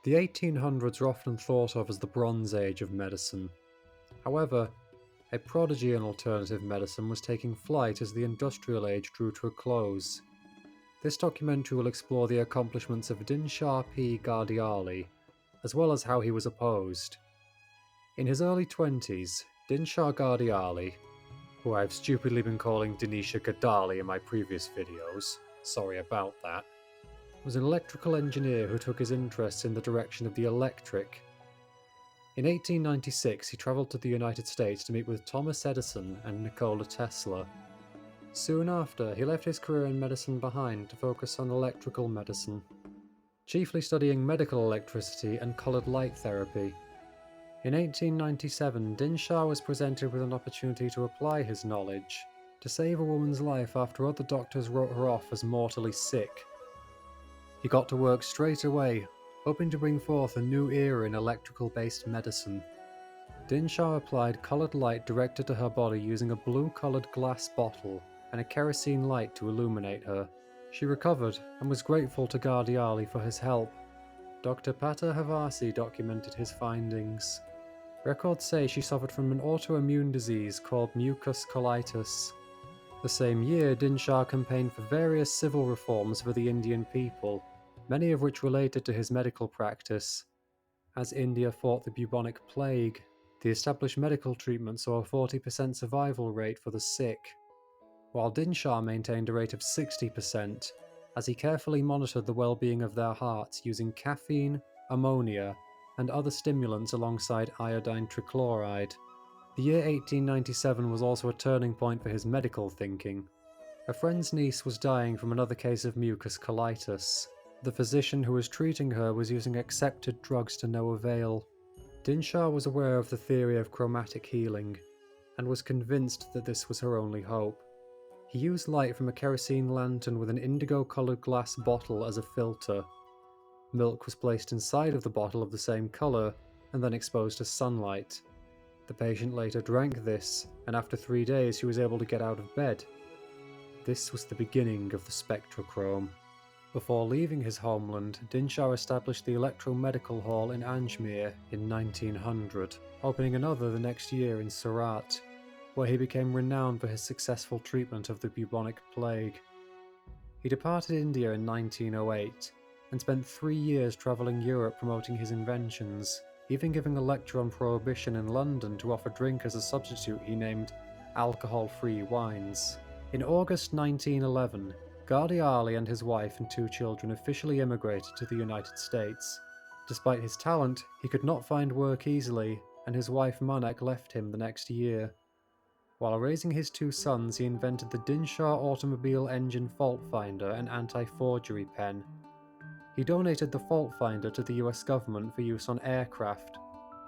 The 1800s are often thought of as the Bronze Age of medicine. However, a prodigy in alternative medicine was taking flight as the Industrial Age drew to a close. This documentary will explore the accomplishments of Dinshah Ghadiali, as well as how he was opposed. In his early 20s, Dinshah Ghadiali, who I've stupidly been calling Dinshah Ghadiali in my previous videos, sorry about that, was an electrical engineer who took his interests in the direction of the electric. In 1896, he travelled to the United States to meet with Thomas Edison and Nikola Tesla. Soon after, he left his career in medicine behind to focus on electrical medicine, chiefly studying medical electricity and coloured light therapy. In 1897, Dinshah was presented with an opportunity to apply his knowledge to save a woman's life after other doctors wrote her off as mortally sick. He got to work straight away, hoping to bring forth a new era in electrical-based medicine. Dinshah applied coloured light directed to her body using a blue-coloured glass bottle and a kerosene light to illuminate her. She recovered and was grateful to Ghadiali for his help. Dr. Pata Havasi documented his findings. Records say she suffered from an autoimmune disease called mucus colitis. The same year, Dinshah campaigned for various civil reforms for the Indian people, many of which related to his medical practice. As India fought the bubonic plague, the established medical treatment saw a 40% survival rate for the sick, while Dinshah maintained a rate of 60%, as he carefully monitored the well-being of their hearts using caffeine, ammonia, and other stimulants alongside iodine trichloride. The year 1897 was also a turning point for his medical thinking. A friend's niece was dying from another case of mucus colitis. The physician who was treating her was using accepted drugs to no avail. Dinshah was aware of the theory of chromatic healing, and was convinced that this was her only hope. He used light from a kerosene lantern with an indigo-coloured glass bottle as a filter. Milk was placed inside of the bottle of the same colour, and then exposed to sunlight. The patient later drank this, and after 3 days she was able to get out of bed. This was the beginning of the Spectro-Chrome. Before leaving his homeland, Dinshah established the Electro-Medical Hall in Ajmer in 1900, opening another the next year in Surat, where he became renowned for his successful treatment of the bubonic plague. He departed India in 1908, and spent 3 years travelling Europe promoting his inventions, even giving a lecture on prohibition in London to offer drink as a substitute he named alcohol-free wines. In August 1911, Ghadiali and his wife and 2 children officially immigrated to the United States. Despite his talent, he could not find work easily, and his wife Manek left him the next year. While raising his 2 sons, he invented the Dinshah automobile engine fault finder and anti-forgery pen. He donated the fault finder to the US government for use on aircraft.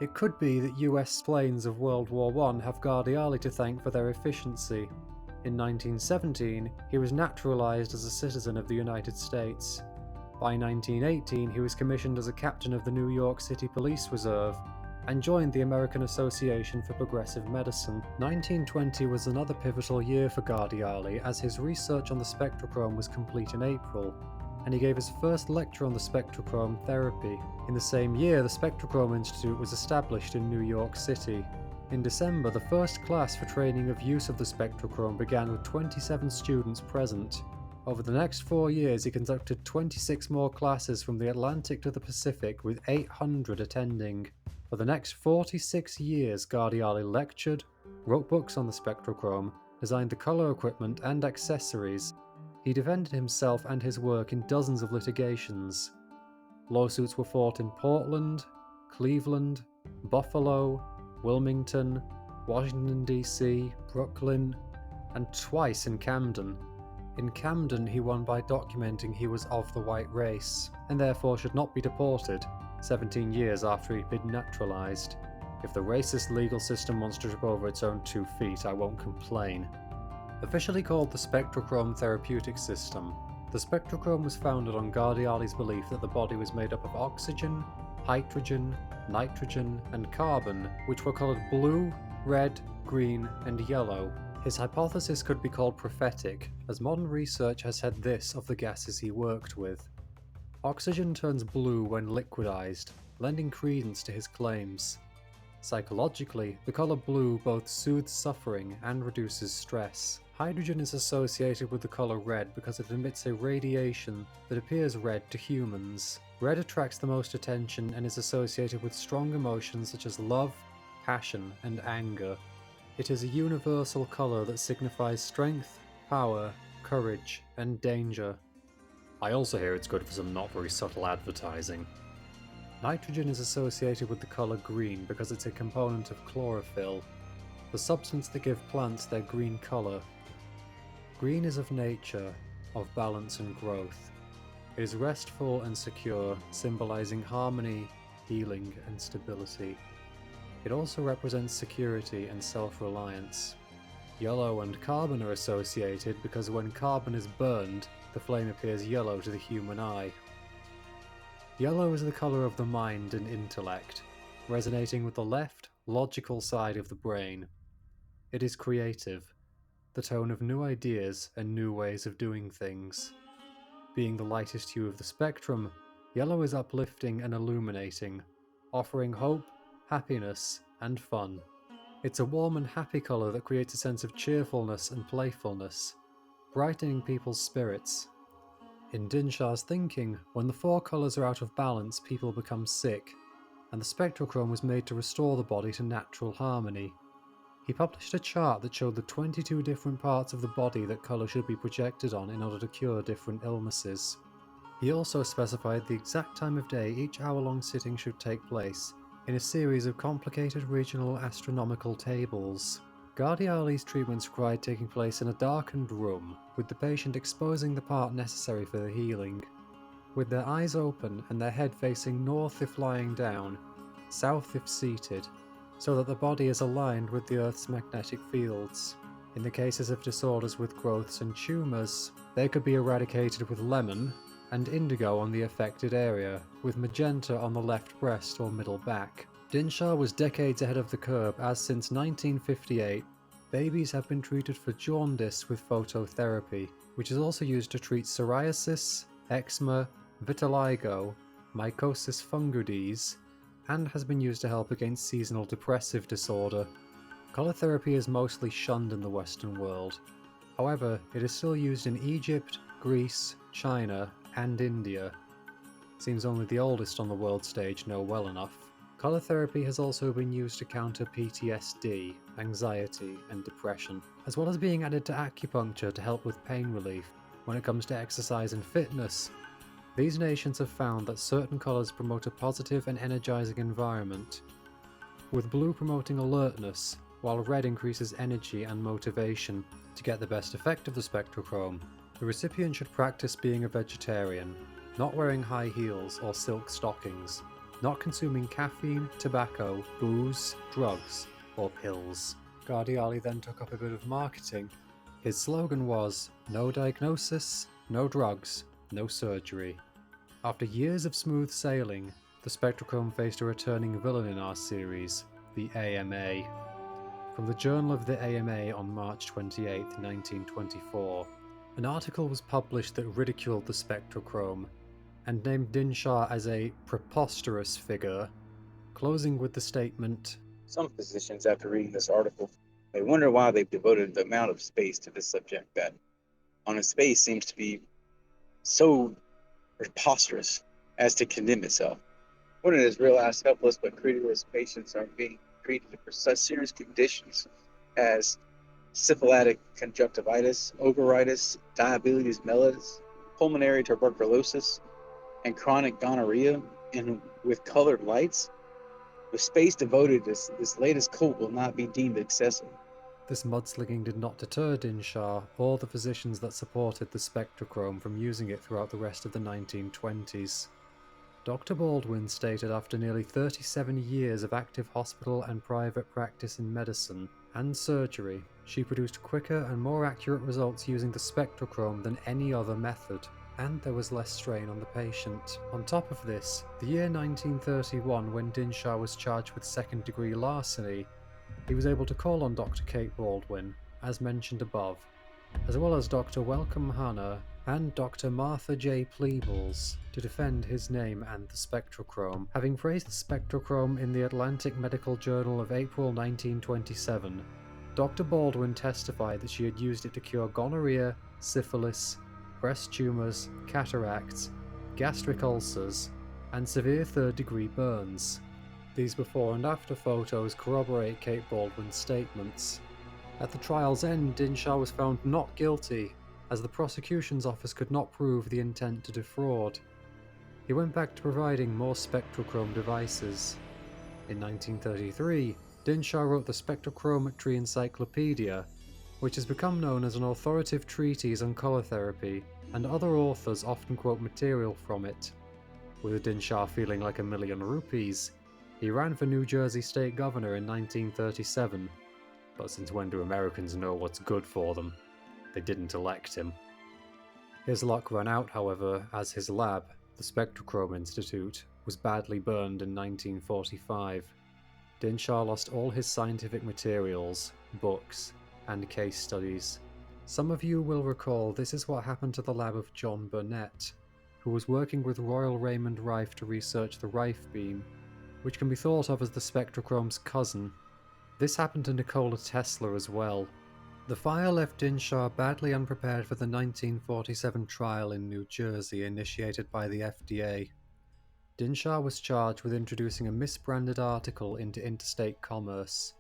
It could be that US planes of World War I have Ghadiali to thank for their efficiency. In 1917, he was naturalized as a citizen of the United States. By 1918, he was commissioned as a captain of the New York City Police Reserve, and joined the American Association for Progressive Medicine. 1920 was another pivotal year for Ghadiali, as his research on the Spectro-Chrome was complete in April, and he gave his first lecture on the Spectro-Chrome therapy. In the same year, the Spectro-Chrome Institute was established in New York City. In December, the first class for training of use of the Spectro-Chrome began with 27 students present. Over the next 4 years, he conducted 26 more classes from the Atlantic to the Pacific, with 800 attending. For the next 46 years, Ghadiali lectured, wrote books on the Spectro-Chrome, designed the colour equipment and accessories. He defended himself and his work in dozens of litigations. Lawsuits were fought in Portland, Cleveland, Buffalo, Wilmington, Washington DC, Brooklyn, and twice in Camden. In Camden, he won by documenting he was of the white race, and therefore should not be deported, 17 years after he'd been naturalized. If the racist legal system wants to trip over its own 2 feet, I won't complain. Officially called the Spectro-Chrome Therapeutic System, the Spectro-Chrome was founded on Ghadiali's belief that the body was made up of oxygen, hydrogen, nitrogen, and carbon, which were coloured blue, red, green, and yellow. His hypothesis could be called prophetic, as modern research has said this of the gases he worked with. Oxygen turns blue when liquidized, lending credence to his claims. Psychologically, the color blue both soothes suffering and reduces stress. Hydrogen is associated with the color red because it emits a radiation that appears red to humans. Red attracts the most attention and is associated with strong emotions such as love, passion, and anger. It is a universal color that signifies strength, power, courage, and danger. I also hear it's good for some not very subtle advertising. Nitrogen is associated with the color green because it's a component of chlorophyll, the substance that gives plants their green color. Green is of nature, of balance and growth. It is restful and secure, symbolizing harmony, healing, and stability. It also represents security and self-reliance. Yellow and carbon are associated because when carbon is burned, the flame appears yellow to the human eye. Yellow is the color of the mind and intellect, resonating with the left, logical side of the brain. It is creative, the tone of new ideas and new ways of doing things. Being the lightest hue of the spectrum, yellow is uplifting and illuminating, offering hope, happiness, and fun. It's a warm and happy color that creates a sense of cheerfulness and playfulness, brightening people's spirits. In Dinshah's thinking, when the four colours are out of balance, people become sick, and the Spectro-Chrome was made to restore the body to natural harmony. He published a chart that showed the 22 different parts of the body that colour should be projected on in order to cure different illnesses. He also specified the exact time of day each hour-long sitting should take place, in a series of complicated regional astronomical tables. Ghadiali's treatments required taking place in a darkened room, with the patient exposing the part necessary for the healing. With their eyes open and their head facing north if lying down, south if seated, so that the body is aligned with the Earth's magnetic fields. In the cases of disorders with growths and tumours, they could be eradicated with lemon and indigo on the affected area, with magenta on the left breast or middle back. Dinshah was decades ahead of the curve as since 1958, babies have been treated for jaundice with phototherapy, which is also used to treat psoriasis, eczema, vitiligo, mycosis fungoides, and has been used to help against seasonal depressive disorder. Colour therapy is mostly shunned in the Western world. However, it is still used in Egypt, Greece, China, and India. Seems only the oldest on the world stage know well enough. Colour therapy has also been used to counter PTSD, anxiety, and depression, as well as being added to acupuncture to help with pain relief. When it comes to exercise and fitness, these nations have found that certain colours promote a positive and energising environment, with blue promoting alertness, while red increases energy and motivation. To get the best effect of the Spectro-Chrome, the recipient should practice being a vegetarian, not wearing high heels or silk stockings, not consuming caffeine, tobacco, booze, drugs, or pills. Ghadiali then took up a bit of marketing. His slogan was, "No diagnosis, no drugs, no surgery." After years of smooth sailing, the Spectro-Chrome faced a returning villain in our series, the AMA. From the Journal of the AMA on March 28, 1924, an article was published that ridiculed the Spectro-Chrome and named Dinshah as a preposterous figure, closing with the statement, Some physicians, after reading this article, may wonder why they've devoted the amount of space to this subject that, on its face, seems to be so preposterous as to condemn itself. When it is realized helpless but credulous patients are being treated for such serious conditions as syphilitic conjunctivitis, ovaritis, diabetes mellitus, pulmonary tuberculosis, and chronic gonorrhea, and with colored lights, the space devoted to this latest cult will not be deemed excessive. This mudslinging did not deter Dinshah or the physicians that supported the Spectro-Chrome from using it throughout the rest of the 1920s. Dr. Baldwin stated after nearly 37 years of active hospital and private practice in medicine and surgery, she produced quicker and more accurate results using the Spectro-Chrome than any other method, and there was less strain on the patient. On top of this, the year 1931, when Dinshah was charged with second-degree larceny, he was able to call on Dr. Kate Baldwin, as mentioned above, as well as Dr. Welcome Hanna and Dr. Martha J. Pleebles to defend his name and the Spectro-Chrome, having praised the Spectro-Chrome in the Atlantic Medical Journal of April 1927. Dr. Baldwin testified that she had used it to cure gonorrhea, syphilis, breast tumours, cataracts, gastric ulcers, and severe third-degree burns. These before and after photos corroborate Kate Baldwin's statements. At the trial's end, Dinshah was found not guilty, as the prosecution's office could not prove the intent to defraud. He went back to providing more Spectro-Chrome devices. In 1933, Dinshah wrote the Spectrochrometry Encyclopedia, which has become known as an authoritative treatise on colour therapy, and other authors often quote material from it. With Dinshah feeling like $1,000,000, he ran for New Jersey state governor in 1937. But since when do Americans know what's good for them? They didn't elect him. His luck ran out, however, as his lab, the Spectro-Chrome Institute, was badly burned in 1945. Dinshah lost all his scientific materials, books, and case studies. Some of you will recall this is what happened to the lab of John Burnett, who was working with Royal Raymond Rife to research the Rife beam, which can be thought of as the Spectrochrome's cousin. This happened to Nikola Tesla as well. The fire left Dinshah badly unprepared for the 1947 trial in New Jersey initiated by the FDA. Dinshah was charged with introducing a misbranded article into interstate commerce.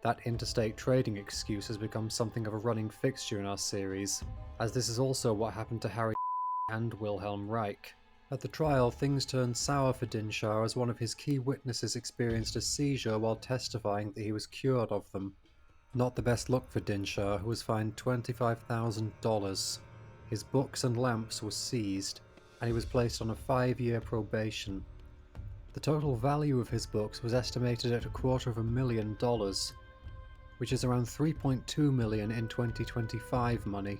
That interstate trading excuse has become something of a running fixture in our series, as this is also what happened to Harry and Wilhelm Reich. At the trial, things turned sour for Dinshah as one of his key witnesses experienced a seizure while testifying that he was cured of them. Not the best luck for Dinshah, who was fined $25,000. His books and lamps were seized, and he was placed on a 5-year probation. The total value of his books was estimated at $250,000, which is around $3.2 million in 2025 money.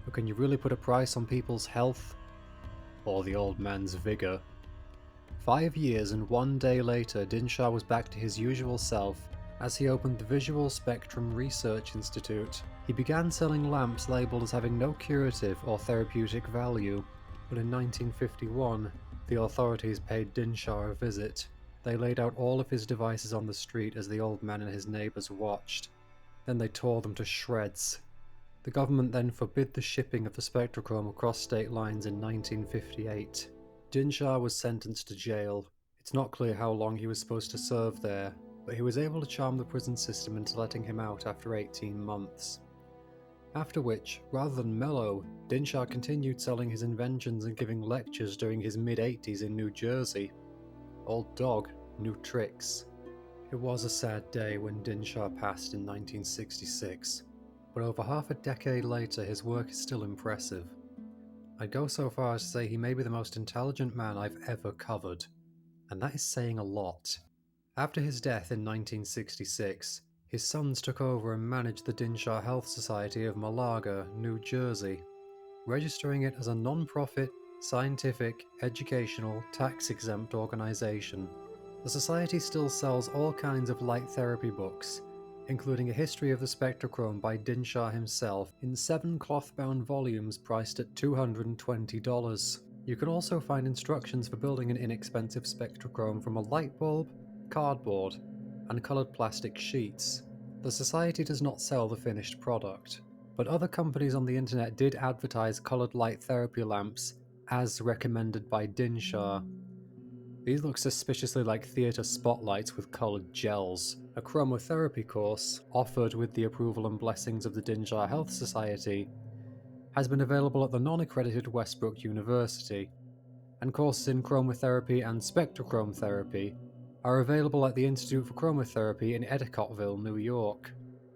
But can you really put a price on people's health? Or the old man's vigour? 5 years and 1 day later, Dinshah was back to his usual self as he opened the Visual Spectrum Research Institute. He began selling lamps labelled as having no curative or therapeutic value, but in 1951, the authorities paid Dinshah a visit. They laid out all of his devices on the street as the old man and his neighbours watched. Then they tore them to shreds. The government then forbid the shipping of the Spectro-Chrome across state lines in 1958. Dinshah was sentenced to jail. It's not clear how long he was supposed to serve there, but he was able to charm the prison system into letting him out after 18 months. After which, rather than mellow, Dinshah continued selling his inventions and giving lectures during his mid-80s in New Jersey. Old dog, new tricks. It was a sad day when Dinshah passed in 1966, but over half a decade later his work is still impressive. I'd go so far as to say he may be the most intelligent man I've ever covered, and that is saying a lot. After his death in 1966, his sons took over and managed the Dinshah Health Society of Malaga, New Jersey, registering it as a non-profit, scientific, educational, tax-exempt organisation. The society still sells all kinds of light therapy books, including a history of the Spectro-Chrome by Dinshah himself in 7 cloth-bound volumes priced at $220. You can also find instructions for building an inexpensive Spectro-Chrome from a light bulb, cardboard, and coloured plastic sheets. The society does not sell the finished product, but other companies on the internet did advertise coloured light therapy lamps as recommended by Dinshah. These look suspiciously like theatre spotlights with coloured gels. A chromotherapy course, offered with the approval and blessings of the Dinshah Health Society, has been available at the non-accredited Westbrook University, and courses in chromotherapy and spectrochrome therapy are available at the Institute for Chromotherapy in Edicottville, New York.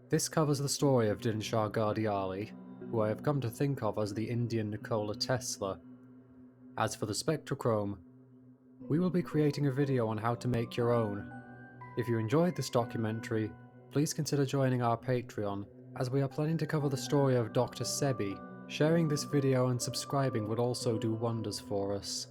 This covers the story of Dinshah Ghadiali, who I have come to think of as the Indian Nikola Tesla. As for the Spectro-Chrome, we will be creating a video on how to make your own. If you enjoyed this documentary, please consider joining our Patreon, as we are planning to cover the story of Dr. Sebi. Sharing this video and subscribing would also do wonders for us.